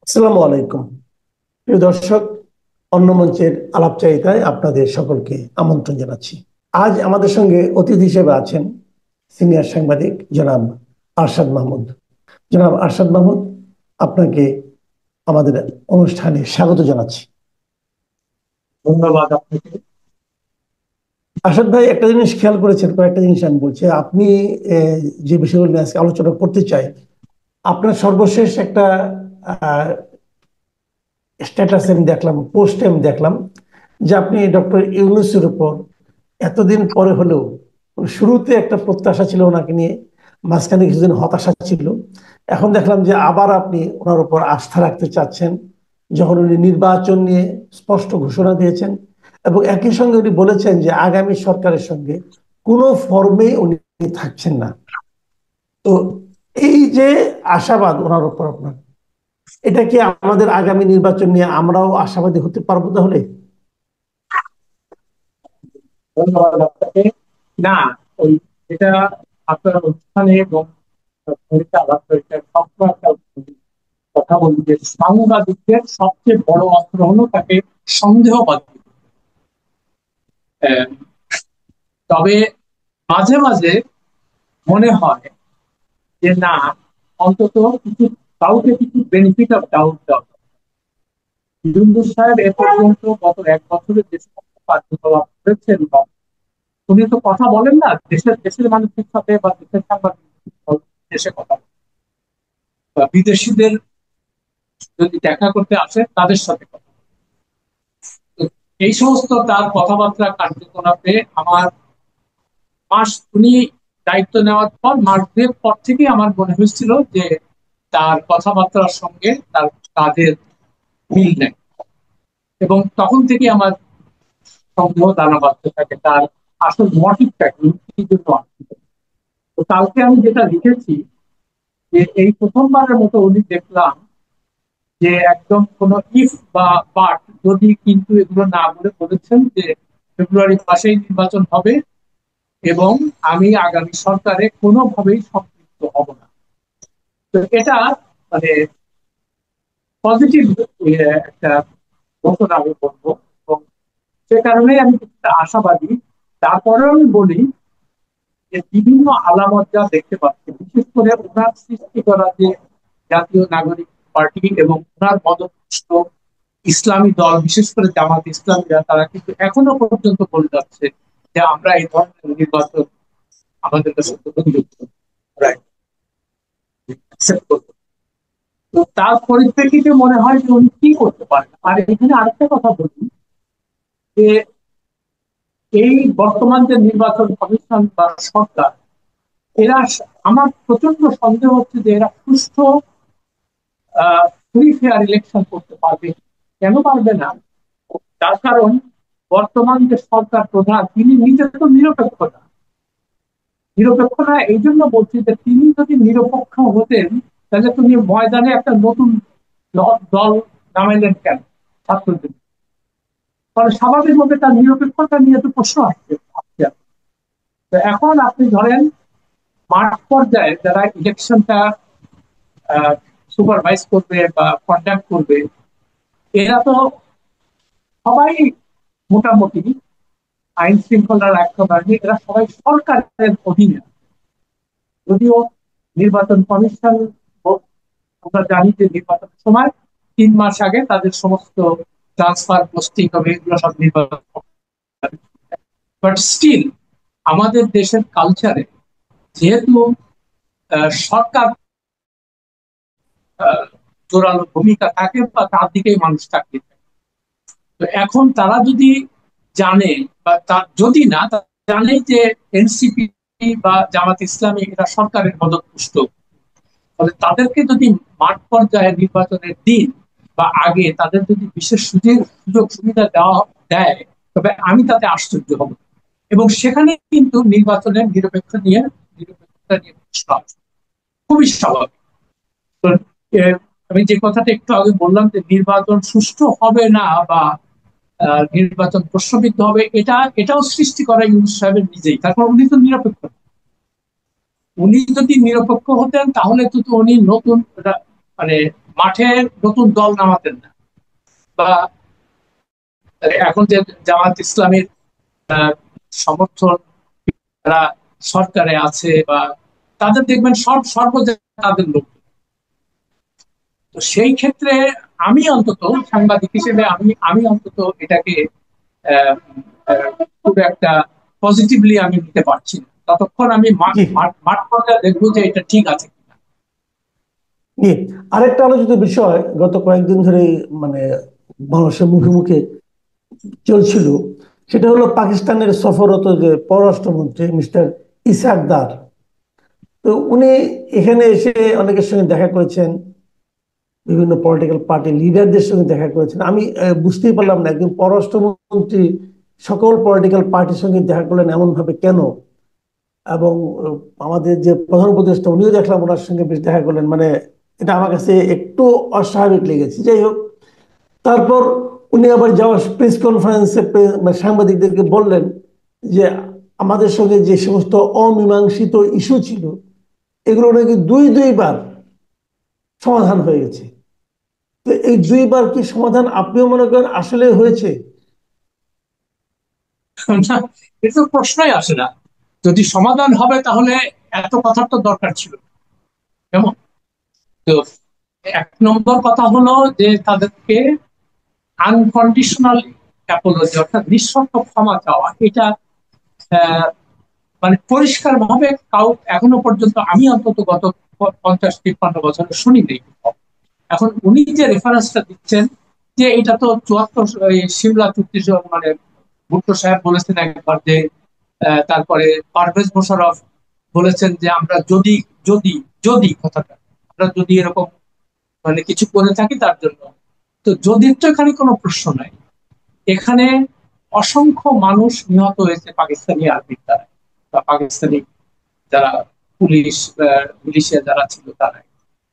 আসসালামু আলাইকুম। প্রিয় দর্শক, অন্য মঞ্চের আলাপচারিতায় আপনাদের সকলকে আমন্ত্রণ জানাচ্ছি। আজ আমাদের সঙ্গে অতিথি হিসেবে আছেন সিনিয়র সাংবাদিক জনাব আরশাদ মাহমুদ। জনাব আরশাদ মাহমুদ, আপনাকে আমাদের অনুষ্ঠানে স্বাগত জানাচ্ছি। ধন্যবাদ আপনাকে। আরশাদ ভাই, একটা জিনিস খেয়াল করেছেন, কয়েকটা জিনিস আমি বলছি। আপনি যে বিষয়গুলো নিয়ে আজকে আলোচনা করতে চাই, আপনার সর্বশেষ একটা স্ট্যাটাস আমি দেখলাম, পোস্টে আমি দেখলাম যে আপনি ডক্টর ইউনূসের উপর এতদিন পরে হলেও, শুরুতে একটা প্রত্যাশা ছিল ওনাকে নিয়ে, মাঝখানে কিছুদিন হতাশা ছিল, এখন দেখলাম যে আবার আপনি ওনার উপর আস্থা রাখতে চাচ্ছেন, যখন উনি নির্বাচন নিয়ে স্পষ্ট ঘোষণা দিয়েছেন। এবং একই সঙ্গে উনি বলেছেন যে আগামী সরকারের সঙ্গে কোনো ফর্মে উনি থাকছেন না। তো এই যে আশাবাদ ওনার উপর আপনার, এটা কি আমাদের আগামী নির্বাচন নিয়ে আমরাও আশাবাদী হতে পারবো তাহলে? ধন্যবাদ আপনাকে। না, ওই এটা আপনার অনুষ্ঠানে এবং সবসময় একটা কথা বলি যে সাংবাদিকদের সবচেয়ে বড় অস্ত্র হলো তাকে সন্দেহবাদ। আহ, তবে মাঝে মাঝে মনে হয় যে না, অন্তত কিছু কাউকে কিছু বেনিফিট অফ ডাউট দেওয়া। ইউনূস সাহেব এ পর্যন্ত গত 1 বছরে যে সমস্ত কার্যকলাপ করেছেন, উনি তো কথা বলেন না দেশের দেশের মানুষের সাথে বা দেশের সাংবাদিক দেশে কথা বলেন। বা বিদেশিদের যদি দেখা করতে আসে তাদের সাথে কথা বলেন। তো এই সমস্ত তার কথাবার্তা কার্যকলাপে আমার উনি দায়িত্ব নেওয়ার পর মাস দুয়েক পর থেকে আমার মনে হয়েছিল যে তার কথাবার্তার সঙ্গে তার কাজের মিল নেই, এবং তখন থেকে আমার সন্দেহ দানা বাঁধতে থাকে তার আসল মোটিভটা কি জন্য আসছে। তো কালকে আমি যেটা লিখেছি যে এই প্রথমবারের মতো উনি দেখলাম যে একদম কোনো ইফ বা বাট যদি কিন্তু এগুলো না বলে বলেছেন যে ফেব্রুয়ারি মাসেই নির্বাচন হবে এবং আমি আগামী সরকারে কোনোভাবেই সম্পৃক্ত হব না। তো এটা মানে পজিটিভ একটা ঘোষণা আমি বলবো, এবং সে কারণেই আমি কিছুটা আশাবাদী। তারপরেও আমি বলি যে বিভিন্ন আলামত যা দেখতে পাচ্ছি, বিশেষ করে ওনার সৃষ্টি করা যে জাতীয় নাগরিক পার্টি এবং ওনার মদতপুষ্ট ইসলামী দল, বিশেষ করে জামাত ইসলামীরা, তারা কিন্তু এখনো পর্যন্ত বলে যাচ্ছে যে আমরা এই ধরনের নির্বাচন আমাদের কাছে গ্রহণযোগ্য, আমরা accept করবো না। তো তার পরিপ্রেক্ষিতে মনে হয় যে উনি কি করতে পারেন। আর এখানে আরেকটা কথা বলি যে এই বর্তমান যে নির্বাচন কমিশন বা সরকার, এরা আমার প্রচন্ড সন্দেহ হচ্ছে যে এরা সুষ্ঠু ফ্রি ফেয়ার ইলেকশন করতে পারবে। কেন পারবে না? তার কারণ বর্তমান যে সরকার প্রধান তিনি নিজে তো নিরপেক্ষ না। নিরপেক্ষ না এই জন্য বলছি যে তিনি যদি নিরপেক্ষ হতেন তাহলে তুমি ময়দানে একটা নতুন দল নামাইলেন কেন ছাত্রদের? ফলে স্বাভাবিকভাবে তার নিরপেক্ষতা নিয়ে তো প্রশ্ন আসছে। তো এখন আপনি ধরেন মাঠ পর্যায়ে যারা ইলেকশনটা সুপারভাইজ করবে বা কন্ডাক্ট করবে, এরা তো সবাই মোটামুটি আইন শৃঙ্খলা রক্ষা বাহিনী, এরা সবাই সরকারের অধীনে। যদিও নির্বাচন কমিশন, আমরা জানি যে নির্বাচনের সময় 3 মাস আগে তাদের সমস্ত ট্রান্সফার পোস্টিং হবে, এগুলো সব নির্বাচন, বাট স্টিল আমাদের দেশের কালচারে যেহেতু সরকার জোরালো ভূমিকা থাকে বা তার দিকেই মানুষ তাকিয়ে থাকে। তো এখন তারা যদি জানে বা যদি না জানে যে এনসিপি বা জামাত ইসলামী এরা সরকারের মদতপুষ্ট, ফলে তাদেরকে যদি মাঠ পর্যায়ে নির্বাচনের দিন বা আগে তাদের যদি বিশেষ সুযোগ সুবিধা দেয়, তবে আমি তাতে আশ্চর্য হব। এবং সেখানে কিন্তু নিরপেক্ষতা নিয়ে প্রশ্ন আছে। খুবই স্বাভাবিক। তো আমি যে কথাটা একটু আগে বললাম যে নির্বাচন সুষ্ঠু হবে না বা নির্বাচন প্রশ্নবিদ্ধ হবে, এটাও সৃষ্টি করা ইউনূস সাহেবের নিজেই। তারপর উনি তো নিরপেক্ষ। উনি যদি নিরপেক্ষ হতেন তাহলে তো উনি নতুন মানে মাঠে নতুন দল নামাতেন না, বা এখন যে জামাত ইসলামের সমর্থন যারা সরকারে আছে বা তাদের দেখবেন সর্ব জায়গায় তাদের লোক। তো সেই ক্ষেত্রে আমি অন্তত সাংবাদিক হিসেবে আমি অন্তত এটাকে আহ, আহ, খুব একটা পজিটিভলি আমি নিতে পারছি না, ততক্ষণ আমি মাঠ জি। মাঠ মাঠ পর্যায়ে দেখবো যে এটা ঠিক আছে কিনা। জি, আরেকটা আলোচিত বিষয় গত কয়েকদিন ধরে মানে মানুষের মুখে মুখে চলছিল, সেটা হলো পাকিস্তানের সফররত যে পররাষ্ট্রমন্ত্রী মিস্টার ইসাক দার। তো উনি এখানে এসে অনেকের সঙ্গে দেখা করেছেন, বিভিন্ন পলিটিক্যাল পার্টি লিডারদের সঙ্গে দেখা করেছেন। আমি বুঝতেই পারলাম না একজন পররাষ্ট্রমন্ত্রী সকল পলিটিক্যাল পার্টির সঙ্গে দেখা করলেন এমন ভাবে কেন। এবং আমাদের যে প্রধান উপদেষ্টা উনিও দেখলাম ওনার সঙ্গে বেশ দেখা করলেন, মানে এটা আমার কাছে একটু অস্বাভাবিক লেগেছে। যাই হোক, তারপর উনি আবার যাওয়ার প্রেস কনফারেন্সে সাংবাদিকদেরকে বললেন যে আমাদের সঙ্গে যে সমস্ত অমীমাংসিত ইস্যু ছিল এগুলো নাকি দুইবার সমাধান হয়ে গেছে। তো এই দুইবার কি সমাধান আপনিও মনে করেন আসলে হয়েছে? না, এটা তো প্রশ্নই আসে না। যদি সমাধান হবে তাহলে এত কথার তো দরকার ছিল না। কেমন? তো এক নম্বর কথা হলো যে তাদেরকে আনকন্ডিশনাল অ্যাপোলজি, অর্থাৎ নিঃশর্ত ক্ষমা চাওয়া, এটা আহ, মানে পরিষ্কার ভাবে এখনো পর্যন্ত আমি অন্তত গত 50-53 বছরে শুনিনি। এখন উনি যে রেফারেন্সটা দিচ্ছেন যে এটা তো 74 সিমলা চুক্তি, মানে ভুট্টো সাহেব বলেছেন একবার যে তারপরে পারভেজ মোশাররফ বলেছেন যে আমরা যদি যদি যদি কথাটা, আমরা যদি এরকম মানে কিছু করে থাকি তার জন্য। তো যদি তো এখানে কোনো প্রশ্ন নাই। এখানে অসংখ্য মানুষ নিহত হয়েছে পাকিস্তানি আর্মির দ্বারা, বা পাকিস্তানি যারা পুলিশ মিলিশিয়া যারা ছিল তারা।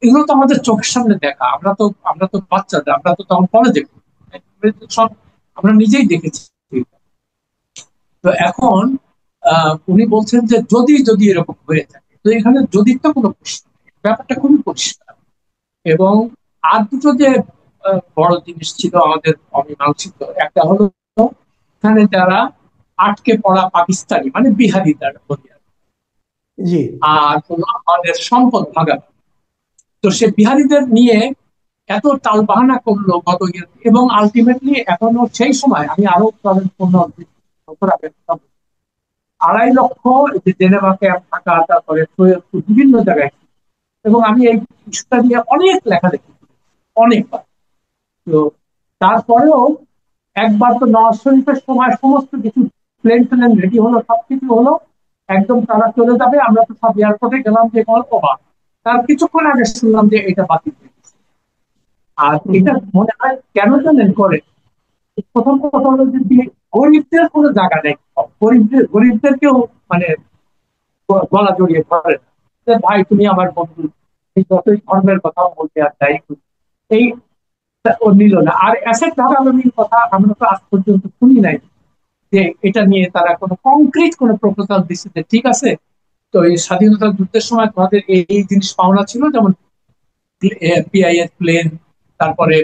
এগুলো তো আমাদের চোখের সামনে দেখা, আমরা তো বাচ্চাদের, আমরা তো তখন কলেজে সব আমরা নিজেই দেখেছি। তো এখন উনি বলছেন যে যদি যদি এরকম হয়ে থাকে, তো এখানে যদি তো কোনো প্রশ্ন নেই, ব্যাপারটা খুবই পরিষ্কার। এবং আর দুটো যে বড় জিনিস ছিল আমাদের অমীমাংসিত, একটা হলো এখানে যারা আটকে পড়া পাকিস্তানি মানে বিহারি যারা বলি আর কি, জি। আর হলো আমাদের সম্পদ ভাগাভাগি। তো সে বিহারিদের নিয়ে এত টালবাহানা করলো গত ইয়ে, এবং আলটিমেটলি এখনো সেই সময় আমি আরো ধরেন 15 বছর আগে 2.5 লক্ষ এই যে জেনেভা ক্যাম্প থাকা, তারপরে সৈয়দপুর বিভিন্ন জায়গায়। এবং আমি এই ইস্যুটা নিয়ে অনেক লেখালেখি করেছি, অনেকবার। তো তারপরেও একবার তো নওয়াজ শরীফের সময় সমস্ত কিছু প্লেন প্লেন রেডি হলো, সবকিছু হলো, একদম তারা চলে যাবে, আমরা তো সব এয়ারপোর্টে গেলাম যে অবাক। তার কিছুক্ষণ আগে শুনলাম যে এটা বাতিল হয়ে গেছে। আর হুম। এটা মনে হয় কেন জানেন করে, প্রথম কথা হলো যে গরিবদের কোনো জায়গা নেই, গরিবদেরকেও মানে গলা জড়িয়ে ধরে না, যে ভাই তুমি আমার বন্ধু, এই যতই ধর্মের কথা বলতে আর যাই করি, এই ও নিল না। আর অ্যাসেট ভাগাভাগির কথা আমরা তো আজ পর্যন্ত শুনি নাই যে এটা নিয়ে তারা কোনো কংক্রিট কোনো প্রপোজাল দিচ্ছে যে ঠিক আছে, তো এই স্বাধীনতা যুদ্ধের সময় তোমাদের এই এই জিনিস পাওনা ছিল, যেমন পিআইএস প্লেন, তারপরে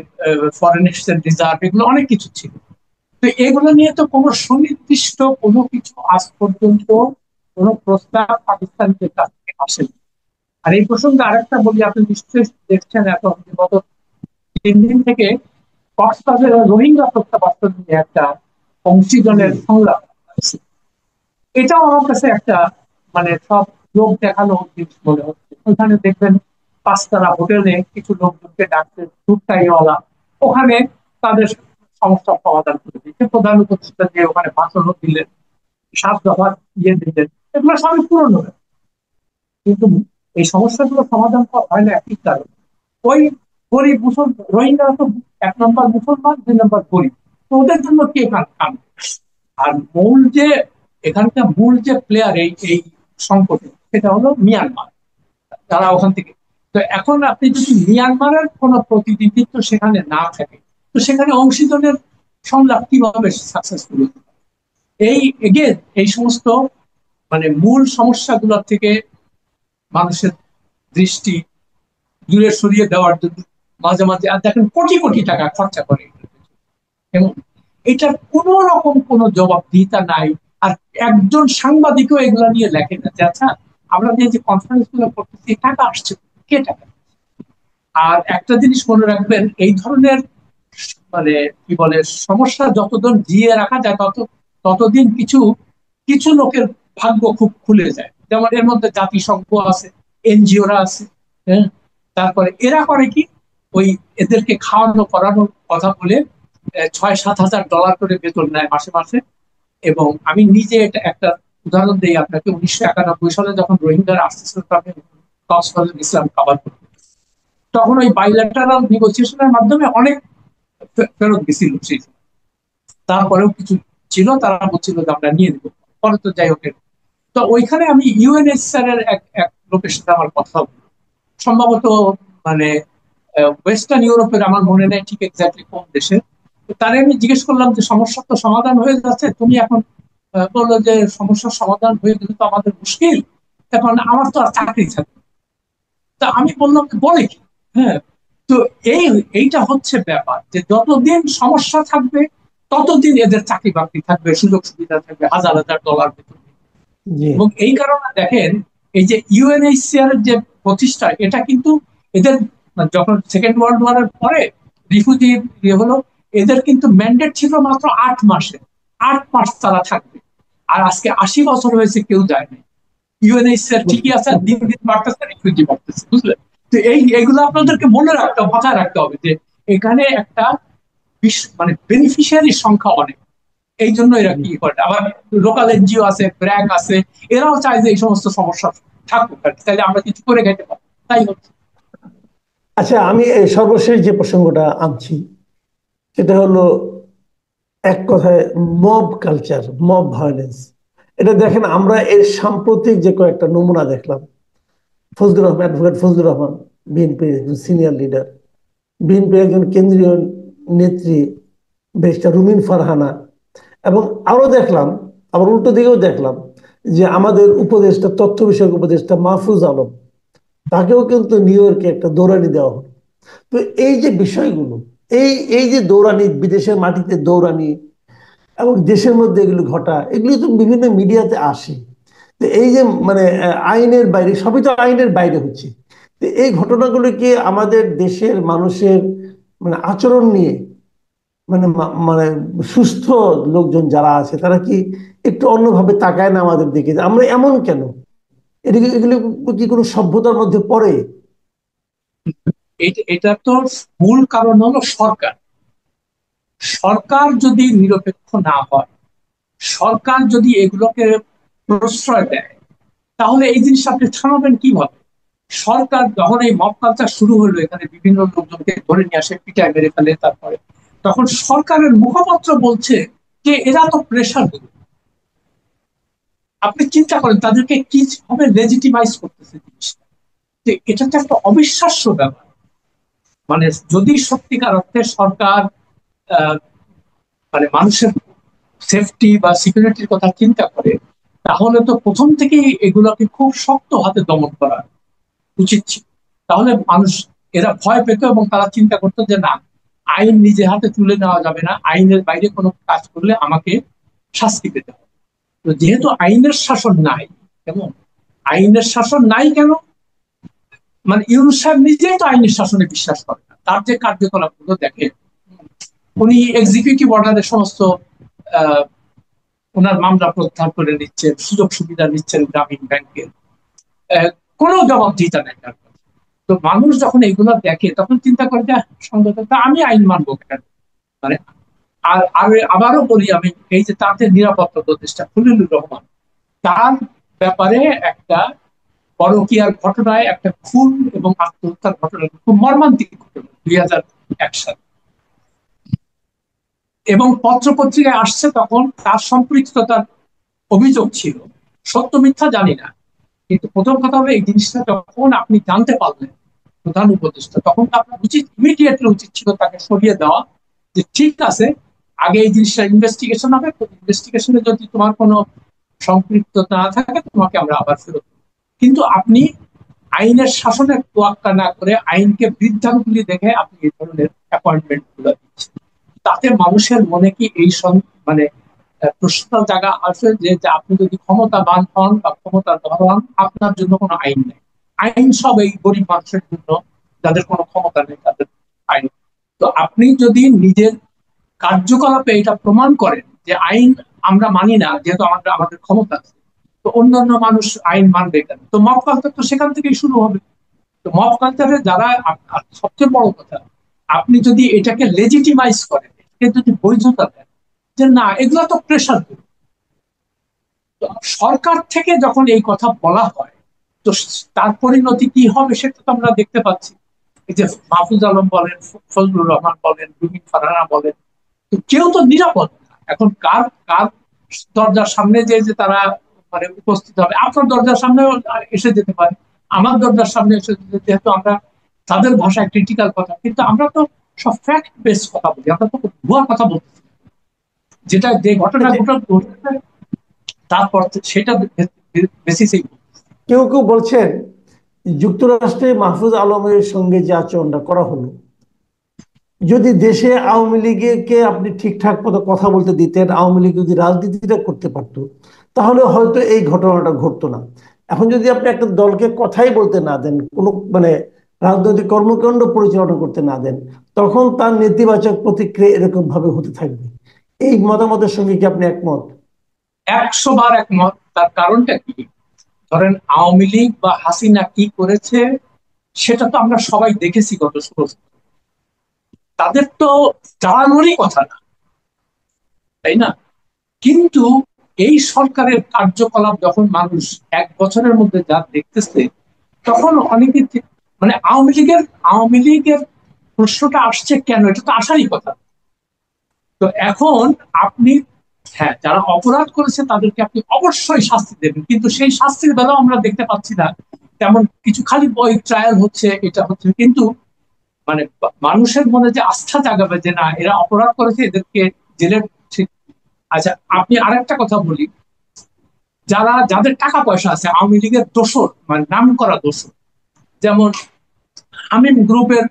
ফরেন এক্সচেঞ্জ রিজার্ভ, এগুলো অনেক কিছু ছিল। তো এগুলো নিয়ে তো কোনো সুনির্দিষ্ট কোনো কিছু আজ পর্যন্ত কোনো প্রস্তাব পাকিস্তানের কাছ থেকে আসেনি। আর এই প্রসঙ্গে আরেকটা বলি, আপনি নিশ্চয়ই দেখছেন এখন যে গত 3 দিন থেকে কক্সবাজারের রোহিঙ্গা প্রত্যাবাসন নিয়ে একটা জি। অংশীজনের সংলাপ আছে। এটাও আমার কাছে একটা মানে সব লোক দেখানো জিনিস মনে হচ্ছে। ওখানে দেখবেন 5 তারা হোটেলে কিছু লোকজনকে ডাকছে দুধটাইওয়ালা, ওখানে তাদের সমস্যার সমাধান করে দিচ্ছে, প্রধান উপদেষ্টা যে ওখানে ভাষণও দিলেন, 7 দফা দিলেন, এগুলো সবই পুরনো। কিন্তু এই সমস্যাগুলো সমাধান হয় না একই কারণ, ওই গরিব রোহিঙ্গারা তো 1 নম্বর মুসলমান, 2 নম্বর গরিব। তো ওদের জন্য কে কাজ কাম? আর মূল যে প্লেয়ার এই এই সংকটে, সেটা হলো মিয়ানমার, তারা ওখান থেকে। তো এখন আপনি যদি মিয়ানমারের কোন প্রতিনিধিত্ব সেখানে না থাকে, তো সেখানে অংশীজনের সংলাপ কিভাবে সাকসেসফুল? এই এগেন এই সমস্ত মানে মূল সমস্যাগুলোর থেকে মানুষের দৃষ্টি দূরে সরিয়ে দেওয়ার জন্য মাঝে মাঝে, আর দেখেন কোটি কোটি টাকা খরচা করে, এবং এটার কোন রকম কোন জবাবদিহিতা নাই। আর একজন সাংবাদিকও এগুলা নিয়ে লেখে না যে আচ্ছা আমরা যে কনফারেন্স গুলো করতেছি টাকা আসছে, কে টাকা। আর একটা জিনিস মনে রাখবেন, এই ধরনের মানে কি বলে সমস্যা যতদিন জিয়ে রাখা যায় ততদিন কিছু কিছু লোকের ভাগ্য খুব খুলে যায়। যেমন এর মধ্যে জাতিসংঘ আছে, এনজিওরা আছে, হ্যাঁ। তারপরে এরা করে কি, ওই এদেরকে খাওয়ানো করানোর কথা বলে 6-7 হাজার ডলার করে বেতন নেয় মাসে মাসে। এবং আমি নিজে এটা একটা উদাহরণ দিই আপনাকে, 1991 সালে যখন রোহিঙ্গারা আসতেছিল, তখন কক্সবাজার ইসলাম কাবার করতে, তখন ওই বাইল্যাটারাল নেগোসিয়েশনের মাধ্যমে অনেক ফেরত গেছিল সেই সময়। তারপরেও কিছু ছিল, তারা বলছিল যে আমরা নিয়ে নিবো, পরে তো যাই হোক। তো ওইখানে আমি ইউএনএইচসিআর এর এক এক লোকের সাথে আমার কথা হলো, সম্ভবত মানে ওয়েস্টার্ন ইউরোপের, আমার মনে নেই ঠিক এক্স্যাক্টলি কোন দেশে। তারে আমি জিজ্ঞেস করলাম যে সমস্যা তো সমাধান হয়ে যাচ্ছে, তুমি এখন বললো যে সমস্যার সমাধান হয়ে গেলে তো আমাদের মুশকিল, এখন আমার তো আর চাকরি থাকবে। তা আমি বললাম বলে কি, হ্যাঁ। তো এই এইটা হচ্ছে ব্যাপার, যে যতদিন সমস্যা থাকবে ততদিন এদের চাকরি বাকরি থাকবে, সুযোগ সুবিধা থাকবে, হাজার হাজার ডলার বেতন। জি। এবং এই কারণে দেখেন, এই যে ইউএনএইচসিআর এর যে প্রতিষ্ঠা, এটা কিন্তু এদের যখন সেকেন্ড ওয়ার্ল্ড ওয়ারের পরে রিফিউজি হলো, এদের কিন্তু ম্যান্ডেট ছিল মাত্র 8 মাসে। 8 মাস তারা থাকবে। আর আজকে 80 বছর হয়েছে, কেউ যায়নি। ইউএনএইচসিআর ঠিকই আছে, আর দিন দিন বাড়তেছে, রিফিউজি বাড়তেছে, বুঝলেন? তো এইগুলো আপনাদেরকে মনে রাখতে হবে, মাথায় রাখতে হবে যে এখানে একটা মানে বেনিফিশিয়ারির সংখ্যা অনেক। এই জন্য এরা কি করে, আবার লোকাল এনজিও আছে, ব্র্যাক আছে, এরাও চায় যে এই সমস্ত সমস্যা থাকুক, আর তাহলে আমরা কিছু করে খেতে পারি। তাই হচ্ছে। আচ্ছা, আমি এই সর্বশেষ যে প্রসঙ্গটা আনছি সেটা হলো, এক কথায় মব কালচার, মব ভায়োলেন্স। এটা দেখেন, আমরা এর সাম্প্রতিক যে কয়েকটা নমুনা দেখলাম। ফজলুর রহমান, অ্যাডভোকেট ফজলুর রহমান, বিএনপির একজন সিনিয়র লিডার, বিএনপির একজন কেন্দ্রীয় নেত্রী ব্যারিস্টার রুমিন ফারহানা, এবং আরো দেখলাম, আবার উল্টো দিকেও দেখলাম যে আমাদের উপদেষ্টা, তথ্য বিষয়ক উপদেষ্টা মাহফুজ আলম, তাকেও কিন্তু নিউ ইয়র্কে একটা দৌড়ানি দেওয়া হলো। তো এই যে বিষয়গুলো, এই এই যে দৌড়ানি, বিদেশের মাটিতে দৌড়ানি এবং দেশের মধ্যে এগুলো ঘটা, এগুলো তো বিভিন্ন মিডিয়াতে আসে। তো এই যে মানে আইনের বাইরে, সবই তো আইনের বাইরে হচ্ছে। তো এই ঘটনাগুলো কি আমাদের দেশের মানুষের মানে আচরণ নিয়ে, মানে মানে সুস্থ লোকজন যারা আছে তারা কি একটু অন্যভাবে তাকায় না আমাদের দিকে, যে আমরা এমন কেন? এদিকে এগুলো কি কোনো সভ্যতার মধ্যে পড়ে? এটা তো মূল কারণ হলো সরকার। সরকার যদি নিরপেক্ষ না হয়, সরকার যদি এগুলোকে প্রশ্রয় দেয়, তাহলে এই জিনিস আপনি থামাবেন কিভাবে? সরকার যখন এই মব কালচার শুরু হলো, এখানে বিভিন্ন লোকজনকে ধরে নিয়ে আসে, পিটায় মেরে ফেলে, তারপরে তখন সরকারের মুখপাত্র বলছে যে এরা তো প্রেশার গ্রুপ। আপনি চিন্তা করেন তাদেরকে কিভাবে লেজিটিমাইজ করতেছে জিনিসটা। যে এটা তো একটা অবিশ্বাস্য ব্যাপার। মানে যদি সত্যিকার অর্থে সরকার আহ, মানে মানুষের সেফটি বা সিকিউরিটির কথা চিন্তা করে, তাহলে তো প্রথম থেকেই এগুলোকে খুব শক্ত হাতে দমন করা উচিত ছিল। তাহলে মানুষ, এরা ভয় পেত এবং তারা চিন্তা করতো যে না, আইন নিজে হাতে তুলে নেওয়া যাবে না, আইনের বাইরে কোনো কাজ করলে আমাকে শাস্তি পেতে হবে। তো যেহেতু আইনের শাসন নাই, কেমন আইনের শাসন নাই কেন, মানে ইউনূস সাহেব নিজেই তো আইনের শাসনে বিশ্বাস করে না। তার যে কার্যকলাপ গুলো দেখে, উনি এক্সিকিউটিভ অর্ডারের সমস্ত আহ ওনার মামলা প্রত্যাহার করে নিচ্ছেন, সুযোগ সুবিধা নিচ্ছেন গ্রামীণ ব্যাংকের, কোনো জবাবদিহিতা নেই তার কাছে। তো মানুষ যখন এইগুলো দেখে তখন চিন্তা করে যে সঙ্গত, তা আমি আইন মানবো কেন? মানে আর আবারও বলি আমি, এই যে তাদের নিরাপত্তা উপদেষ্টা খলিলুর রহমান, তার ব্যাপারে একটা পরকীয়ার ঘটনায়, একটা খুন এবং আত্মহত্যার ঘটনা, খুব মর্মান্তিক ঘটনা 2001 সালে, এবং পত্র পত্রিকায় আসছে, তখন তার সম্পৃক্ততার অভিযোগ ছিল। সত্য মিথ্যা জানি না, কিন্তু প্রথম কথা হলো এই জিনিসটা যখন আপনি জানতে পারলেন প্রধান উপদেষ্টা, তখন তো আপনার উচিত, ইমিডিয়েটলি উচিত ছিল তাকে সরিয়ে দেওয়া। যে ঠিক আছে, আগে এই জিনিসটা ইনভেস্টিগেশন হবে, ইনভেস্টিগেশনে যদি তোমার কোনো সম্পৃক্ততা না থাকে তোমাকে আমরা আবার ফেরত দেব। কিন্তু আপনি আইনের শাসনের তোয়াক্কা না করে আইনকে বৃদ্ধাঙ্গুলি দেখে আপনি এই ধরনের অ্যাপয়েন্টমেন্ট গুলো দিচ্ছেন। তাতে মানুষের মনে কি এই মানে প্রশ্নটা জায়গা আছে যে আপনি যদি ক্ষমতাবান হন বা ক্ষমতাধর হন, আপনার জন্য কোনো আইন নেই। আইন সব এই গরিব মানুষের জন্য, যাদের কোনো ক্ষমতা নেই তাদের আইন। তো আপনি যদি নিজের কার্যকলাপে এটা প্রমাণ করেন যে আইন আমরা মানি না, যেহেতু আমাদের ক্ষমতা আছে, তো অন্যান্য মানুষ আইন মানবে কেন? তো মব কালচার তো সেখান থেকেই শুরু হবে। তো মব কালচারে যারা, সবচেয়ে বড় কথা, আপনি যদি এটাকে লেজিটিমাইজ করেন, এটাকে যদি বৈধতা দেন যে না এগুলো তো প্রেশার, সরকার থেকে যখন এই কথা বলা হয়, তো তার পরিণতি কি হবে সেটা তো আমরা দেখতে পাচ্ছি। এই যে মাহফুজ আলম বলেন, ফজলুর রহমান বলেন, রুমিন ফারহানা বলেন, তো কেউ তো নিরাপদ না। এখন কার কার দরজার সামনে যে যে তারা মানে উপস্থিত হবে? আপনার দরজার সামনে এসে যেতে পারে, আমার দরজার সামনে এসে যেহেতু আমরা তাদের ভাষায় ক্রিটিক্যাল কথা, কিন্তু আমরা তো সব ফ্যাক্ট বেস কথা বলি, আমরা তো ভুয়া কথা বলতেছি। যেটা যে ঘটনা ঘটছে তারপর সেটা বেসিসেই। কেউ কেউ বলছেন যুক্তরাষ্ট্রে মাহফুজ আলমের সঙ্গে যে আচরণটা করা হলো, যদি দেশে আওয়ামী লীগকে আপনি ঠিকঠাক মতো কথা বলতে দিতেন, আওয়ামী লীগ যদি রাজনীতিটা করতে পারতো, তাহলে হয়তো এই ঘটনাটা ঘটতো না। এখন যদি আপনি একটা দলকে কথাই বলতে না দেন, কোনো মানে রাজনৈতিক কর্মকাণ্ড পরিচালনা করতে না দেন, তখন তার নেতিবাচক প্রতিক্রিয়া এরকম ভাবে হতে থাকবে। এই মতামতের সঙ্গে কি আপনি একমত? 100 বার একমত। তার কারণটা কি? ধরেন আওয়ামী লীগ বা হাসিনা কি করেছে সেটা তো আমরা সবাই দেখেছি গত 16 বছর। তাদের তো চালানোরই কথা না, তাই না? কিন্তু এই সরকারের কার্যকলাপ যখন মানুষ 1 বছরের মধ্যে যা দেখতেছে, তখন অনেকে মানে আওয়ামী লীগের প্রশ্নটা আসছে কেন, এটা তো আসারই কথা। তো এখন আপনি, হ্যাঁ, যারা অপরাধ করেছে তাদেরকে আপনি অবশ্যই শাস্তি দেবেন, কিন্তু সেই শাস্তির বেলাও আমরা দেখতে পাচ্ছি না তেমন কিছু। খালি বই ট্রায়াল হচ্ছে, এটা হচ্ছে, কিন্তু মানে মানুষের মনে যে আস্থা জাগাবে যে না এরা অপরাধ করেছে, এদেরকে জেলের ঠিক। আচ্ছা, আপনি আরেকটা কথা বলি, যাদের টাকা পয়সা আছে, আওয়ামী লীগের দোসর, মানে নাম করা দোসর, যেমন হামিম গ্রুপের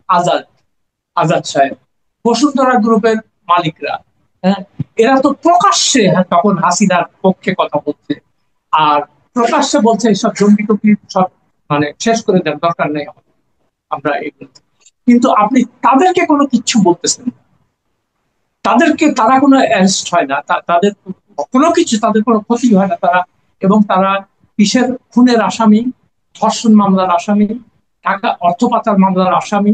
আজাদ আজাদ সাহেব, বসুন্ধরা গ্রুপের মালিকরা, হ্যাঁ, এরা তো প্রকাশ্যে তখন হাসিনার পক্ষে কথা বলছে, আর প্রকাশ্যে বলছে এইসব জঙ্গি টঙ্গি সব মানে শেষ করে দেন, দরকার নেই আমরা এগুলো। কিন্তু আপনি তাদেরকে কোনো কিচ্ছু বলতেছেন না, তারা কোনো অ্যারেস্ট হয় না, তাদের কোনো কিছু, তাদের কোনো ক্ষতি হয় না, এবং তারা কিসের খুনের আসামি, ধর্ষণ মামলার আসামি, টাকা অর্থ পাচার মামলার আসামি,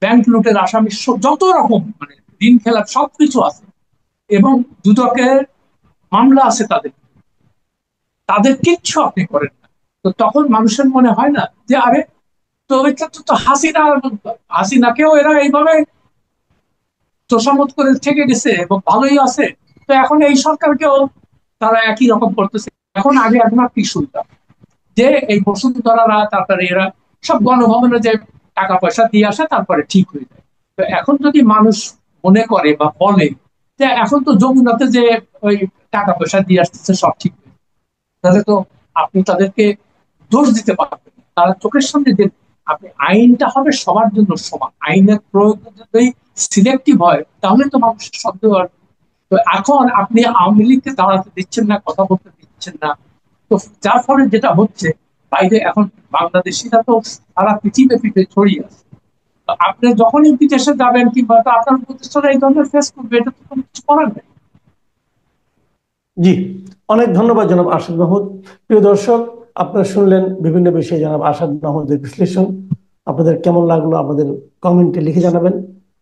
ব্যাংক লুটের আসামি, যত রকম মানে ঋণ খেলার সবকিছু আছে, এবং দুদকের মামলা আছে তাদের। তাদের কিচ্ছু আপনি করেন না। তো তখন মানুষের মনে হয় না যে আরে, তো এটা তো হাসিনাকেও এরা এইভাবে তোষামত করে থেকে গেছে এবং ভালোই আছে, তো এখন এই সরকারকেও তারা একই রকম করতেছে। আগে একবার কি শুনতাম যে এই বসুন্ধরারা, তারপরে এরা সব গণভবনে যে টাকা পয়সা দিয়ে আসে তারপরে ঠিক হয়ে যায়। তো এখন যদি মানুষ মনে করে বা বলে যে এখন তো যমুনাতে যে ওই টাকা পয়সা দিয়ে আসতেছে সব ঠিক হয়ে যায়, তাহলে তো আপনি তাদেরকে দোষ দিতে পারবেন না। তারা চোখের সামনে যে আপনি আইনটা হবে সবার জন্য সমান, আইনের প্রয়োগ যদি সিলেক্টিভ হয় তাহলে তো মানুষের সন্দেহ আর। তো এখন আপনি আওয়ামী লীগকে দাঁড়াতে দিচ্ছেন না, কথা বলতে দিচ্ছেন না, তো যার ফলে যেটা হচ্ছে, বাইরে এখন বাংলাদেশিরা তো সারা পৃথিবীতে ছড়িয়ে আছে। আপনি যখনই বিদেশে যাবেন কিংবা আপনার প্রতিষ্ঠানে এই ধরনের ফেস করবে, এটা তো কোনো কিছু করার নেই। জি, অনেক ধন্যবাদ জনাব আরশাদ মাহমুদ। প্রিয় দর্শক, আপনারা শুনলেন বিভিন্ন বিষয়ে জনাব আরশাদ মাহমুদের বিশ্লেষণ। আপনাদের কেমন লাগলো আমাদের কমেন্টে লিখে জানাবেন।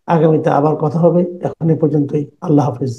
আগামীতে আবার কথা হবে। এখন এ পর্যন্তই। আল্লাহ হাফিজ।